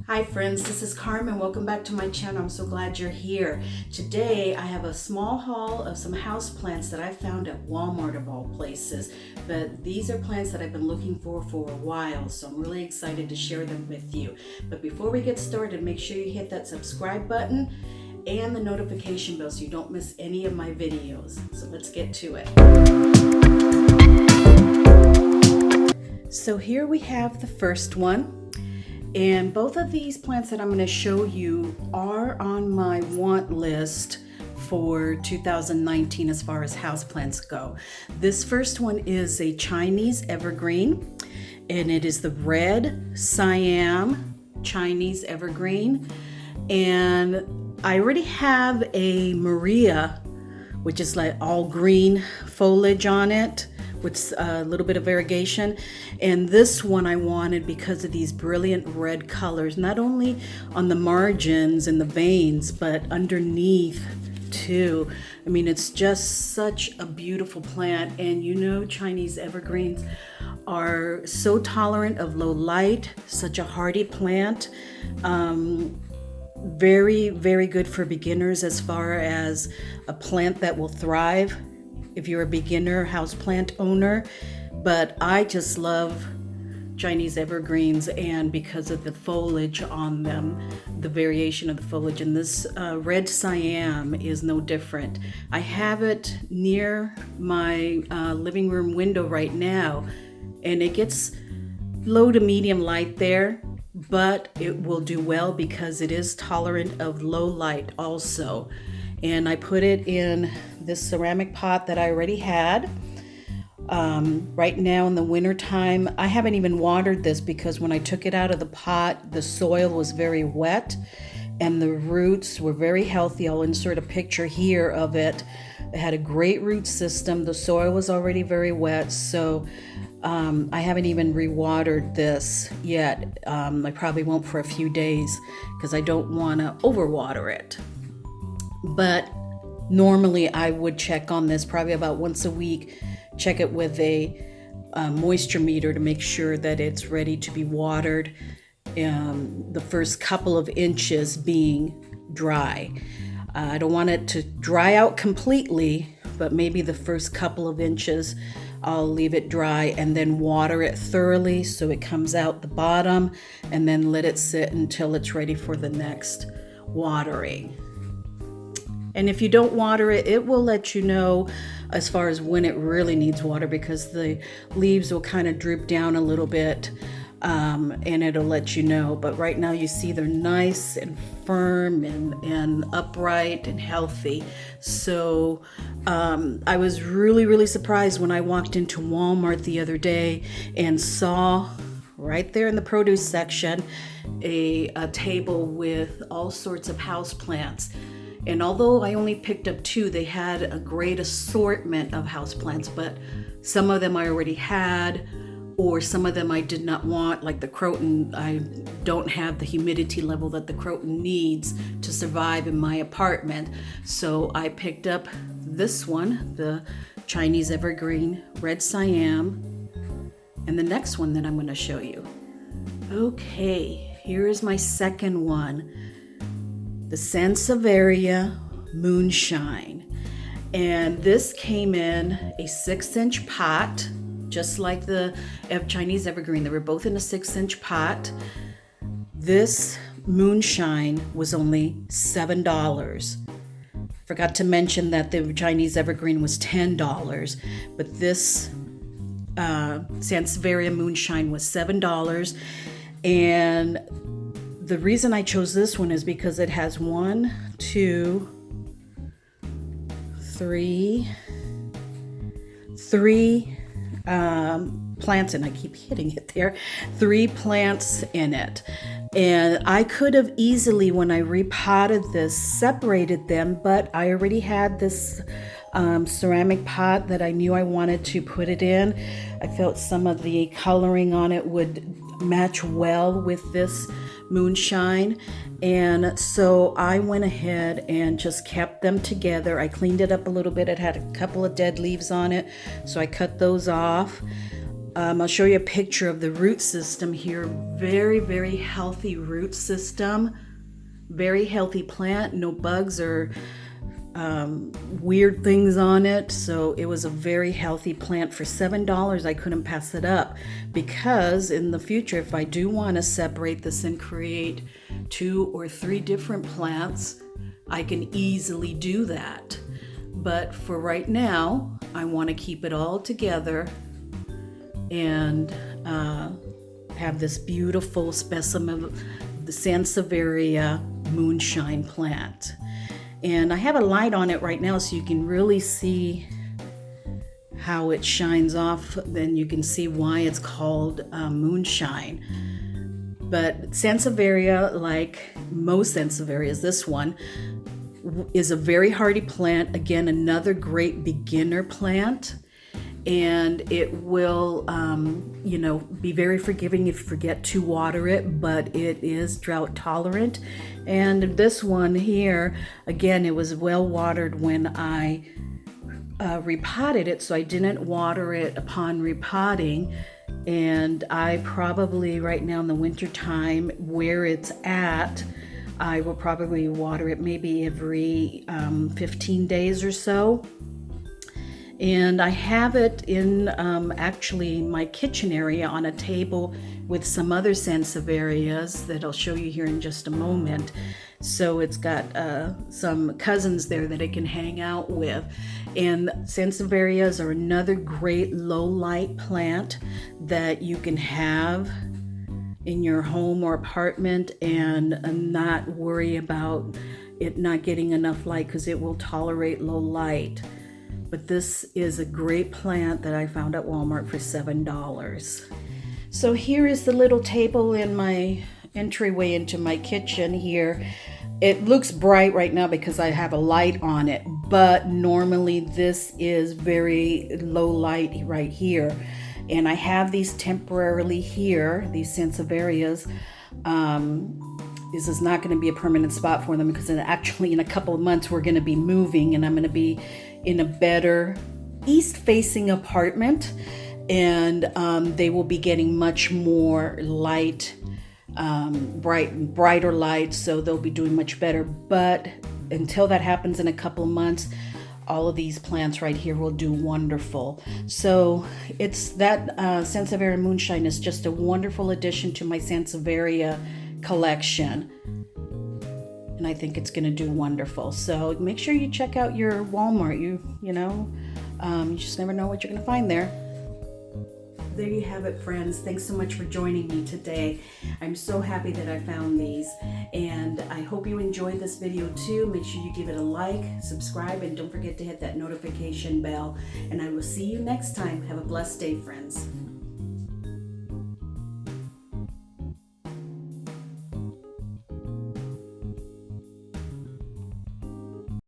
Hi friends, this is Carmen. Welcome back to my channel. I'm so glad you're here. Today I have a small haul of some houseplants that I found at Walmart of all places. But these are plants that I've been looking for a while, so I'm really excited to share them with you. But before we get started, make sure you hit that subscribe button and the notification bell so you don't miss any of my videos. So let's get to it. So here we have the first one. And both of these plants that I'm going to show you are on my want list for 2019 as far as houseplants go. This first one is a Chinese evergreen, and it is the red Siam Chinese evergreen. And I already have a Maria, which is like all green foliage on it, with a little bit of variegation. And this one I wanted because of these brilliant red colors, not only on the margins and the veins, but underneath too. I mean, it's just such a beautiful plant. And you know, Chinese evergreens are so tolerant of low light, such a hardy plant. Very, very good for beginners as far as a plant that will thrive if you're a beginner houseplant owner. But I just love Chinese evergreens, and because of the foliage on them, the variation of the foliage, and this red Siam is no different. I have it near my living room window right now, and it gets low to medium light there, but it will do well because it is tolerant of low light also. And I put it in this ceramic pot that I already had. Right now in the winter time, I haven't even watered this because when I took it out of the pot, the soil was very wet and the roots were very healthy. I'll insert a picture here of it. It had a great root system. The soil was already very wet, so I haven't even rewatered this yet. I probably won't for a few days because I don't want to overwater it. But normally I would check on this probably about once a week, check it with a moisture meter to make sure that it's ready to be watered, the first couple of inches being dry. I don't want it to dry out completely, but maybe the first couple of inches I'll leave it dry and then water it thoroughly so it comes out the bottom, and then let it sit until it's ready for the next watering. And if you don't water it, it will let you know as far as when it really needs water, because the leaves will kind of droop down a little bit, and it'll let you know. But right now you see they're nice and firm and upright and healthy. So I was really, really surprised when I walked into Walmart the other day and saw right there in the produce section a table with all sorts of houseplants. And although I only picked up 2, they had a great assortment of houseplants, but some of them I already had, or some of them I did not want, like the croton. I don't have the humidity level that the croton needs to survive in my apartment. So I picked up this one, the Chinese evergreen red Siam, and the next one that I'm going to show you. Okay, here is my second one. The Sansevieria Moonshine. And this came in a 6-inch pot, just like the Chinese evergreen. They were both in a 6-inch pot. This Moonshine was only $7. Forgot to mention that the Chinese evergreen was $10, but this Sansevieria Moonshine was $7. And the reason I chose this one is because it has 1, 2, 3 plants, and I keep hitting it there, 3 plants in it. And I could have easily, when I repotted this, separated them, but I already had this ceramic pot that I knew I wanted to put it in. I felt some of the coloring on it would match well with this Moonshine, and so I went ahead and just kept them together. I cleaned it up a little bit. It had a couple of dead leaves on it, so I cut those off. I'll show you a picture of the root system here. Very, very healthy root system. Very healthy plant. No bugs or weird things on it. So it was a very healthy plant. For $7, I couldn't pass it up, because in the future, if I do want to separate this and create 2 or 3 different plants, I can easily do that. But for right now, I want to keep it all together and have this beautiful specimen of the Sansevieria Moonshine plant. And I have a light on it right now so you can really see how it shines off. Then you can see why it's called Moonshine. But Sansevieria, like most Sansevierias, this one is a very hardy plant. Again, another great beginner plant. And it will, be very forgiving if you forget to water it, but it is drought tolerant. And this one here, again, it was well watered when I repotted it, so I didn't water it upon repotting. And I probably, right now in the winter time where it's at, I will probably water it maybe every 15 days or so. And I have it in actually my kitchen area on a table with some other Sansevierias that I'll show you here in just a moment. So it's got some cousins there that it can hang out with. And Sansevierias are another great low light plant that you can have in your home or apartment and not worry about it not getting enough light, because it will tolerate low light. But this is a great plant that I found at Walmart for $7. So here is the little table in my entryway into my kitchen here. It looks bright right now because I have a light on it, but normally this is very low light right here. And I have these temporarily here, these Sansevierias. This is not going to be a permanent spot for them, because actually in a couple of months we're going to be moving, and I'm going to be in a better east-facing apartment, and they will be getting much more light, brighter light, so they'll be doing much better. But until that happens in a couple of months, all of these plants right here will do wonderful. So it's that Sansevieria Moonshine is just a wonderful addition to my Sansevieria collection, and I think it's going to do wonderful. So make sure you check out your Walmart. You just never know what you're going to find there. There you have it, friends. Thanks so much for joining me today. I'm so happy that I found these, and I hope you enjoyed this video too. Make sure you give it a like, subscribe, and don't forget to hit that notification bell. And I will see you next time. Have a blessed day, friends.